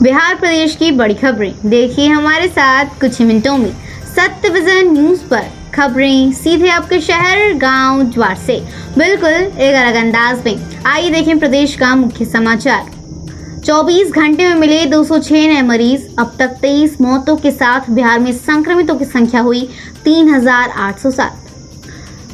बिहार प्रदेश की बड़ी खबरें देखिए हमारे साथ कुछ ही मिनटों में। सत्य विजन न्यूज पर खबरें सीधे आपके शहर गांव ज्वार से बिल्कुल एक अलग अंदाज में। आइए देखें प्रदेश का मुख्य समाचार। 24 घंटे में मिले 206 नए मरीज। अब तक 23 मौतों के साथ बिहार में संक्रमितों की संख्या हुई 3807।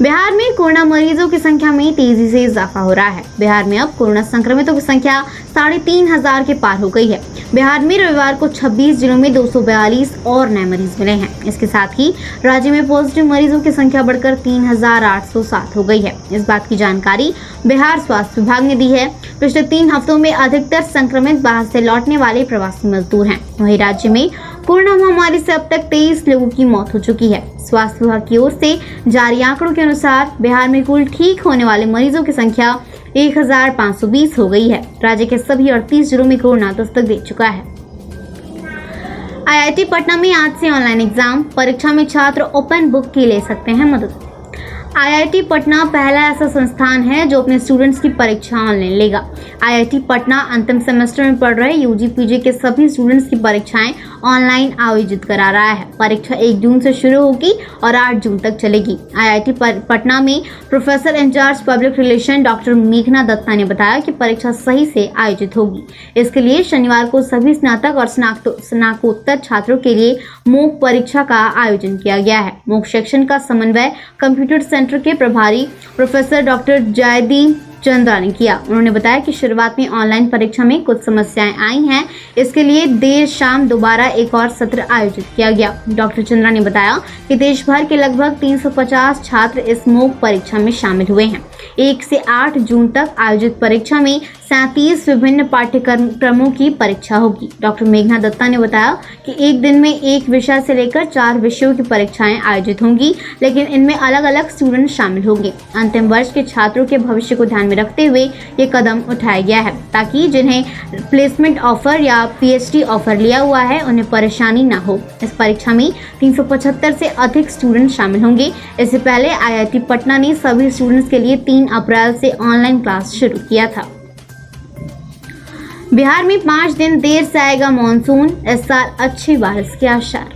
बिहार में कोरोना मरीजों की संख्या में तेजी से इजाफा हो रहा है। बिहार में अब कोरोना संक्रमितों की संख्या 3500 के पार हो गई है। बिहार में रविवार को 26 जिलों में 242 और नए मरीज मिले हैं। इसके साथ ही राज्य में पॉजिटिव मरीजों की संख्या बढ़कर 3807 हो गई है। इस बात की जानकारी बिहार स्वास्थ्य विभाग ने दी है। पिछले 3 हफ्तों में अधिकतर संक्रमित बाहर से लौटने वाले प्रवासी मजदूर हैं। वहीं राज्य में कोरोना महामारी से अब तक 23 लोगों की मौत हो चुकी है। स्वास्थ्य विभाग की ओर से जारी आंकड़ों के अनुसार बिहार में कुल ठीक होने वाले मरीजों की संख्या 1520 हो गई है। राज्य के सभी 38 जिलों में कोरोना दस्तक दे चुका है। IIT पटना में आज से ऑनलाइन एग्जाम। परीक्षा में छात्र ओपन बुक की ले सकते हैं मदद। IIT पटना पहला ऐसा संस्थान है जो अपने स्टूडेंट्स की परीक्षा ऑनलाइन लेगा। IIT पटना अंतिम सेमेस्टर में पढ़ रहे UG PG के सभी स्टूडेंट्स की परीक्षाएं ऑनलाइन आयोजित करा रहा है। परीक्षा 1 जून से शुरू होगी और 8 जून तक चलेगी। IIT पटना में professor incharge public relation doctor मेघना दत्ता ने बताया कि परीक्षा सही से आयोजित होगी। इसके लिए शनिवार को सभी स्नातक और स्नातकोत्तर छात्रों के लिए मॉक परीक्षा का आयोजन किया गया है। मॉक सेक्शन का समन्वय कंप्यूटर सेंटर के प्रभारी प्रोफेसर डॉक्टर जयदीप चंद्रा ने किया। उन्होंने बताया कि शुरुआत में ऑनलाइन परीक्षा में कुछ समस्याएं आई हैं। इसके लिए देर शाम दोबारा एक और सत्र आयोजित किया गया। डॉक्टर चंद्रा ने बताया कि देश भर के लगभग 350 छात्र इस मॉक परीक्षा में शामिल हुए हैं। 1 से 8 जून तक आयोजित परीक्षा में 37 विभिन्न पाठ्यक्रमों की परीक्षा होगी। डॉक्टर मेघना दत्ता ने बताया कि एक दिन में एक विषय से लेकर 4 विषयों की परीक्षाएं आयोजित होंगी, लेकिन इनमें अलग अलग स्टूडेंट शामिल होंगे। अंतिम वर्ष के छात्रों के भविष्य को ध्यान में रखते हुए ये कदम उठाया गया है, ताकि जिन्हें प्लेसमेंट ऑफर या PhD ऑफर लिया हुआ है उन्हें परेशानी न हो। इस परीक्षा में 375 से अधिक स्टूडेंट शामिल होंगे। इससे पहले IIT पटना ने सभी स्टूडेंट्स के लिए 3 अप्रैल से ऑनलाइन क्लास शुरू किया था। बिहार में 5 दिन देर से आएगा मॉनसून। इस साल अच्छी बारिश के आसार।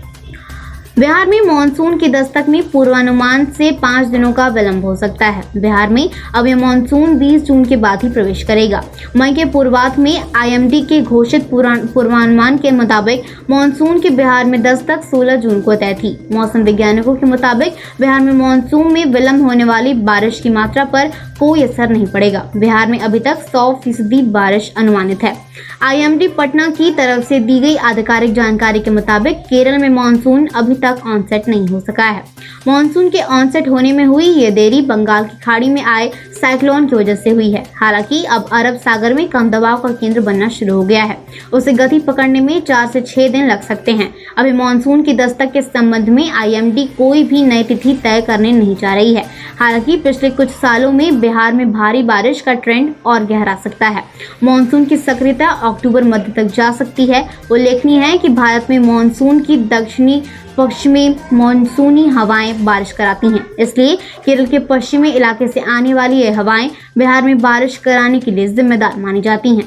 बिहार में मॉनसून की दस्तक में पूर्वानुमान से 5 दिनों का विलंब हो सकता है। बिहार में अब यह मॉनसून 20 जून के बाद ही प्रवेश करेगा। मई के पूर्वार्ध में IMD के घोषित पूर्वानुमान के मुताबिक मॉनसून की बिहार में दस्तक 16 जून को तय थी। मौसम वैज्ञानिकों के मुताबिक बिहार में मॉनसून में विलंब होने वाली बारिश की मात्रा पर कोई असर नहीं पड़ेगा। बिहार में अभी तक 100% बारिश अनुमानित है। IMD पटना की तरफ से दी गई आधिकारिक जानकारी के मुताबिक केरल में मॉनसून अभी तक ऑनसेट नहीं हो सका है। मॉनसून के ऑनसेट होने में हुई ये देरी बंगाल की खाड़ी में आए साइक्लोन की वजह से हुई है। हालांकि अब अरब सागर में कम दबाव का केंद्र बनना शुरू हो गया है। उसे गति पकड़ने में 4 से 6 दिन लग सकते हैं। अभी मॉनसून की दस्तक के संबंध में IMD कोई भी नई तिथि तय करने नहीं जा रही है। हालांकि पिछले कुछ सालों में बिहार में भारी बारिश का ट्रेंड और गहरा सकता है। मॉनसून की सक्रियता अक्टूबर मध्य तक जा सकती है। उल्लेखनीय है कि भारत में मॉनसून की दक्षिणी पश्चिमी मॉनसूनी हवाएं बारिश कराती हैं। इसलिए केरल के पश्चिमी इलाके से आने वाली ये हवाएं बिहार में बारिश कराने के लिए जिम्मेदार मानी जाती हैं।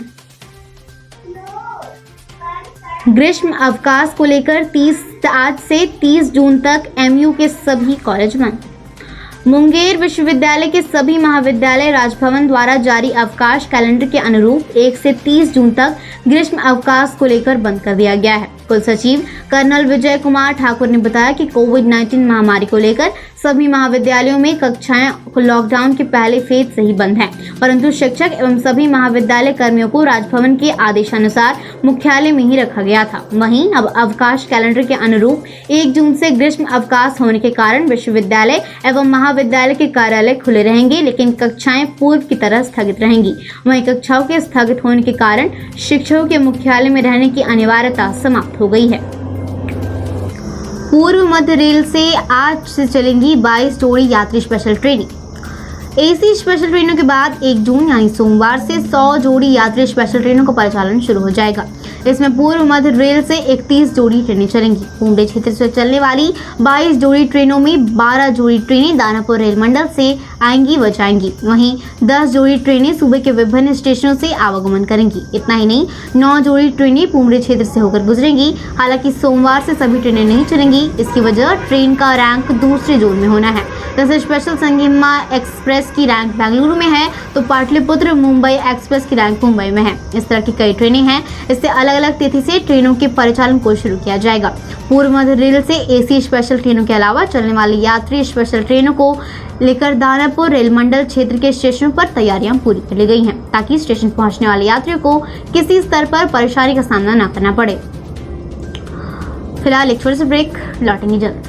ग्रीष्म अवकाश को लेकर आज से 30 जून तक MU के सभी कॉलेज बंद। मुंगेर विश्वविद्यालय के सभी महाविद्यालय राजभवन द्वारा जारी अवकाश कैलेंडर के अनुरूप 1 से 30 जून तक ग्रीष्म अवकाश को लेकर बंद कर दिया गया है। कुल सचिव कर्नल विजय कुमार ठाकुर ने बताया कि कोविड-19 महामारी को लेकर सभी महाविद्यालयों में कक्षाएं लॉकडाउन के पहले फेज से ही बंद हैं, परंतु शिक्षक एवं सभी महाविद्यालय कर्मियों को राजभवन के आदेशानुसार मुख्यालय में ही रखा गया था। वहीं अब अवकाश कैलेंडर के अनुरूप 1 जून से ग्रीष्म अवकाश होने के कारण विश्वविद्यालय एवं महाविद्यालय के कार्यालय खुले रहेंगे, लेकिन कक्षाएं पूर्व की तरह स्थगित रहेंगी। वहीं कक्षाओं के स्थगित होने के कारण शिक्षकों के मुख्यालय में रहने की अनिवार्यता समाप्त हो गई है। पूर्व मध्य रेल से आज से चलेंगी 22 जोड़ी यात्री स्पेशल ट्रेनें। AC स्पेशल ट्रेनों के बाद 1 जून यानी सोमवार से 100 जोड़ी यात्री स्पेशल ट्रेनों का परिचालन शुरू हो जाएगा। इसमें पूर्व मध्य रेल से 31 जोड़ी ट्रेनें चलेंगी। पुंडे क्षेत्र से चलने वाली 22 जोड़ी ट्रेनों में 12 जोड़ी ट्रेनें दानापुर रेल मंडल से आएंगी व जाएंगी। वहीं 10 जोड़ी ट्रेनें सूबे के विभिन्न स्टेशनों से आवागमन करेंगी। इतना ही नहीं, 9 जोड़ी ट्रेनें पुंडे क्षेत्र से होकर गुजरेंगी। हालांकि सोमवार से सभी ट्रेनें नहीं चलेंगी। इसकी वजह ट्रेन का रैंक दूसरे जोन में होना है। जैसे स्पेशल संगीमा एक्सप्रेस की रैंक बेंगलुरु में है तो पाटलिपुत्र मुंबई एक्सप्रेस की रैंक मुंबई में है। इस तरह की कई ट्रेनें हैं। इससे अलग अलग तिथि से ट्रेनों के परिचालन को शुरू किया जाएगा। पूर्व मध्य रेल से एसी स्पेशल ट्रेनों के अलावा चलने वाली यात्री स्पेशल ट्रेनों को लेकर दानापुर रेल मंडल क्षेत्र के स्टेशनों पर तैयारियां पूरी कर ली गई हैं, ताकि स्टेशन पहुंचने वाले यात्रियों को किसी स्तर पर परेशानी का सामना न करना पड़े। फिलहाल एक छोटा सा ब्रेक, लौटेंगे जल्द।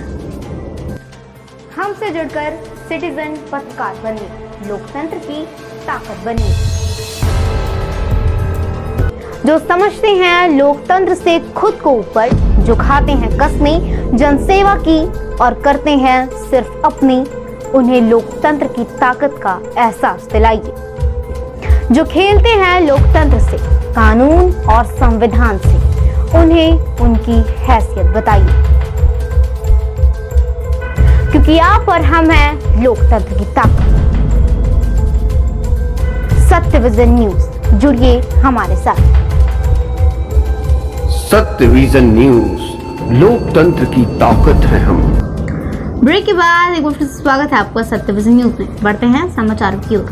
हमसे जुड़कर सिटीजन पत्रकार बनिए, लोकतंत्र की ताकत बनिए। जो समझते हैं लोकतंत्र से खुद को ऊपर, जो खाते हैं कस्में जनसेवा की और करते हैं सिर्फ अपनी, उन्हें लोकतंत्र की ताकत का एहसास दिलाइए। जो खेलते हैं लोकतंत्र से, कानून और संविधान से, उन्हें उनकी हैसियत बताइए। क्योंकि आप और हम हैं लोकतंत्र की ताकत। सत्य विजन न्यूज, जुड़िए हमारे साथ। सत्य विजन न्यूज, लोकतंत्र की ताकत है हम। ब्रेक के बाद एक बार फिर स्वागत है आपका सत्य विजन न्यूज में। बढ़ते हैं समाचारों की ओर।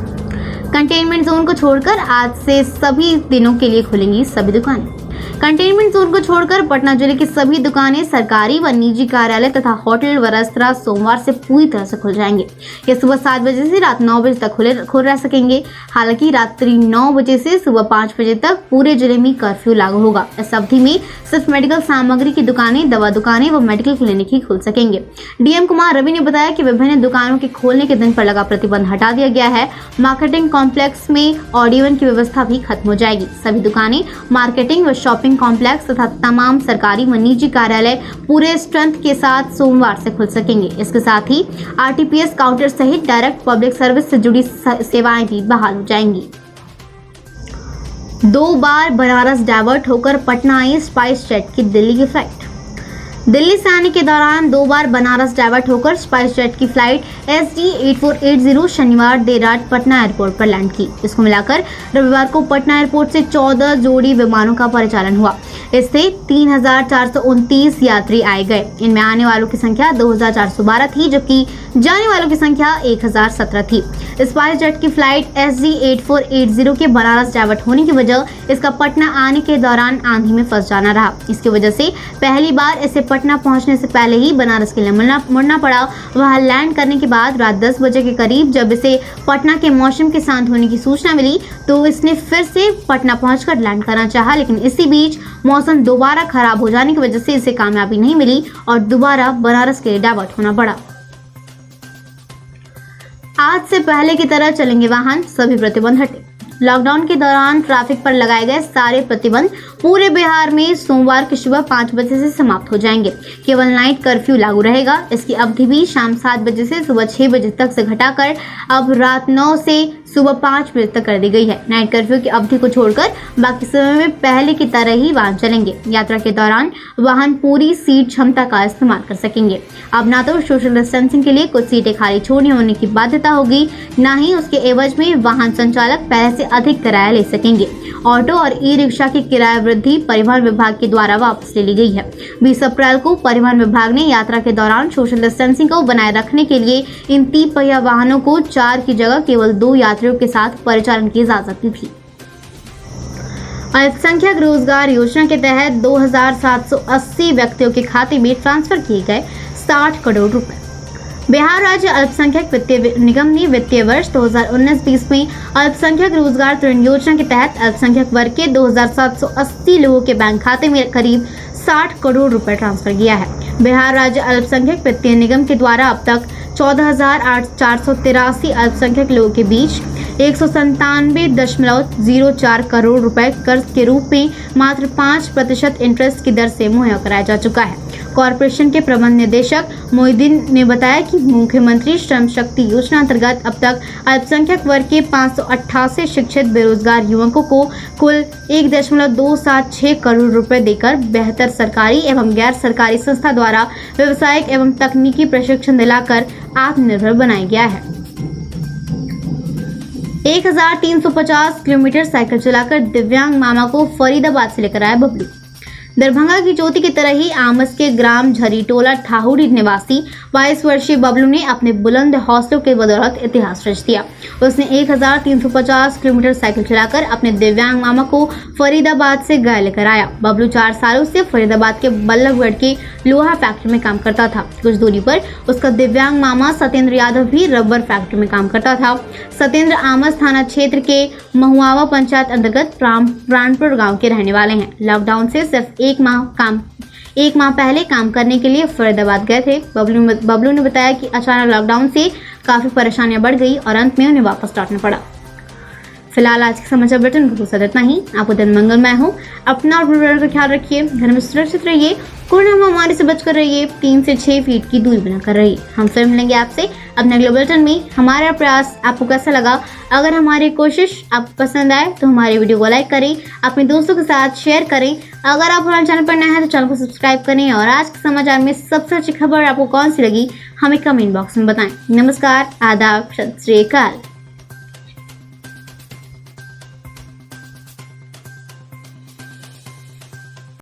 कंटेनमेंट जोन को छोड़कर आज से सभी दिनों के लिए खुलेंगी सभी दुकानें। कंटेनमेंट जोन को छोड़कर पटना जिले की सभी दुकानें, सरकारी व निजी कार्यालय तथा होटल व रेस्तरां सोमवार से पूरी तरह से खुल जाएंगे। ये सुबह 7 बजे से रात 9 बजे तक खुले रह सकेंगे। हालांकि रात्रि 9 बजे से सुबह 5 बजे तक पूरे जिले में कर्फ्यू लागू होगा। इस अवधि में सिर्फ मेडिकल सामग्री की दुकानें, दवा दुकानें व मेडिकल क्लिनिक ही खुल सकेंगे। डीएम कुमार रवि ने बताया कि विभिन्न दुकानों के खोलने के दिन पर लगा प्रतिबंध हटा दिया गया है। मार्केटिंग कॉम्प्लेक्स में ऑडियन की व्यवस्था भी खत्म हो जाएगी। सभी दुकानें, मार्केटिंग व शॉपिंग कॉम्प्लेक्स तथा तमाम सरकारी व निजी कार्यालय पूरे स्ट्रेंथ के साथ सोमवार से खुल सकेंगे। इसके साथ ही आरटीपीएस काउंटर सहित डायरेक्ट पब्लिक सर्विस से जुड़ी सेवाएं भी बहाल हो जाएंगी। 2 बार बनारस डाइवर्ट होकर पटना आई स्पाइस जेट की दिल्ली की फ्लाइट। दिल्ली से आने के दौरान 2 बार बनारस डाइवर्ट होकर स्पाइस जेट की फ्लाइट SG8480 शनिवार देर रात पटना एयरपोर्ट पर लैंड की। इसको मिलाकर रविवार को पटना एयरपोर्ट से 14 जोड़ी विमानों का परिचालन हुआ। इससे 3429 यात्री आए गए। इनमें आने वालों की संख्या 2412 थी, जबकि जाने वालों की संख्या 1017 थी। स्पाइस जेट की फ्लाइट SG8480 के बनारस डाइवर्ट होने की वजह इसका पटना आने के दौरान आंधी में फंस जाना रहा। इसकी वजह से पहली बार इसे पटना पहुंचने से पहले ही बनारस के लिए मुड़ना पड़ा। वहां लैंड करने के बाद रात 10 बजे के करीब जब इसे पटना के मौसम के शांत होने की सूचना मिली तो इसने फिर से पटना पहुंचकर लैंड करना चाहा, लेकिन इसी बीच मौसम दोबारा खराब हो जाने की वजह से इसे कामयाबी नहीं मिली और दोबारा बनारस के लिए डाइवर्ट होना पड़ा। आज से पहले की तरह चलेंगे वाहन, सभी प्रतिबंध हटे। लॉकडाउन के दौरान ट्रैफिक पर लगाए गए सारे प्रतिबंध पूरे बिहार में सोमवार की सुबह 5 बजे से समाप्त हो जाएंगे। केवल नाइट कर्फ्यू लागू रहेगा। इसकी अवधि भी शाम 7 बजे से सुबह 6 बजे तक से घटाकर अब रात 9 से सुबह 5 बजे तक कर दी गई है। नाइट कर्फ्यू की अवधि को छोड़कर बाकी समय में पहले की तरह ही वाहन चलेंगे। यात्रा के दौरान वाहन पूरी सीट क्षमता का इस्तेमाल कर सकेंगे। अब ना तो सोशल डिस्टेंसिंग के लिए कुछ सीटें खाली छोड़नी होने की बाध्यता होगी, ना ही उसके एवज में वाहन संचालक पहले से अधिक किराया ले सकेंगे। ऑटो और ई रिक्शा की किराया वृद्धि परिवहन विभाग के द्वारा वापस ले ली गई है। 20 अप्रैल को परिवहन विभाग ने यात्रा के दौरान सोशल डिस्टेंसिंग को बनाए रखने के लिए इन 3 पहिया वाहनों को 4 की जगह केवल 2 यात्रियों के साथ परिचालन की इजाजत दी थी। अल्पसंख्यक रोजगार योजना के तहत 2780 व्यक्तियों के खाते में ट्रांसफर किए गए 60 करोड़ रुपए। बिहार राज्य अल्पसंख्यक वित्तीय निगम ने वित्तीय वर्ष 2019-20 में अल्पसंख्यक रोजगार ऋण योजना के तहत अल्पसंख्यक वर्ग के 2780 लोगों के बैंक खाते में करीब 60 करोड़ रुपए ट्रांसफर किया है। बिहार राज्य अल्पसंख्यक वित्तीय निगम के द्वारा अब तक 14,483 अल्पसंख्यक लोगों के बीच 197.04 करोड़ रुपए कर्ज के रूप में मात्र 5% इंटरेस्ट की दर से मुहैया कराया जा चुका है। कॉरपोरेशन के प्रबंध निदेशक मोहिद्दीन ने बताया कि मुख्यमंत्री श्रम शक्ति योजना अंतर्गत अब तक अल्पसंख्यक वर्ग के 588 शिक्षित बेरोजगार युवकों को कुल 1.276 करोड़ रुपए देकर बेहतर सरकारी एवं गैर सरकारी संस्था द्वारा व्यावसायिक एवं तकनीकी प्रशिक्षण दिलाकर आत्मनिर्भर बनाया गया है। 1350 किलोमीटर साइकिल चलाकर दिव्यांग मामा को फरीदाबाद से लेकर आया बबलू। दरभंगा की ज्योति की तरह ही आमस के ग्राम झरीटोला ठाहुरी निवासी 22 वर्षीय बबलू ने अपने बुलंद हौसलों के बदौलत इतिहास रच दिया। उसने 1350 किलोमीटर साइकिल चलाकर अपने दिव्यांग मामा को फरीदाबाद से गाय लेकर आया। बबलू 4 सालों से फरीदाबाद के बल्लभगढ़ की लोहा फैक्ट्री में काम करता था। कुछ दूरी पर उसका दिव्यांग मामा सत्येंद्र यादव भी रबर फैक्ट्री में काम करता था। सत्येंद्र आमस थाना क्षेत्र के महुआवा पंचायत अंतर्गत प्राणपुर गाँव के रहने वाले हैं। लॉकडाउन से सिर्फ एक माह पहले काम करने के लिए फरीदाबाद गए थे। बबलू ने बताया कि अचानक लॉकडाउन से काफी परेशानियां बढ़ गई और अंत में उन्हें वापस लौटना पड़ा। फिलहाल आज के समाचार बुलेटिन को बस इतना ही। आपको दिन मंगलमय हो। अपना और परिवार का ख्याल रखिए, घर में सुरक्षित रहिए, कोरोना महामारी से बचकर रहिए, 3 से 6 फीट की दूरी बनाकर रहिए। हम फिर मिलेंगे आपसे अपने अगले बुलेटिन में। हमारा प्रयास आपको कैसा लगा? अगर हमारी कोशिश आपको पसंद आए तो हमारे वीडियो को लाइक करें, अपने दोस्तों के साथ शेयर करें। अगर आप हमारे चैनल पर नए हैं तो चैनल को सब्सक्राइब करें और आज के समाचार में सबसे अच्छी खबर आपको कौन सी लगी हमें कमेंट बॉक्स में बताएं। नमस्कार, आदाब, सत श्री अकाल।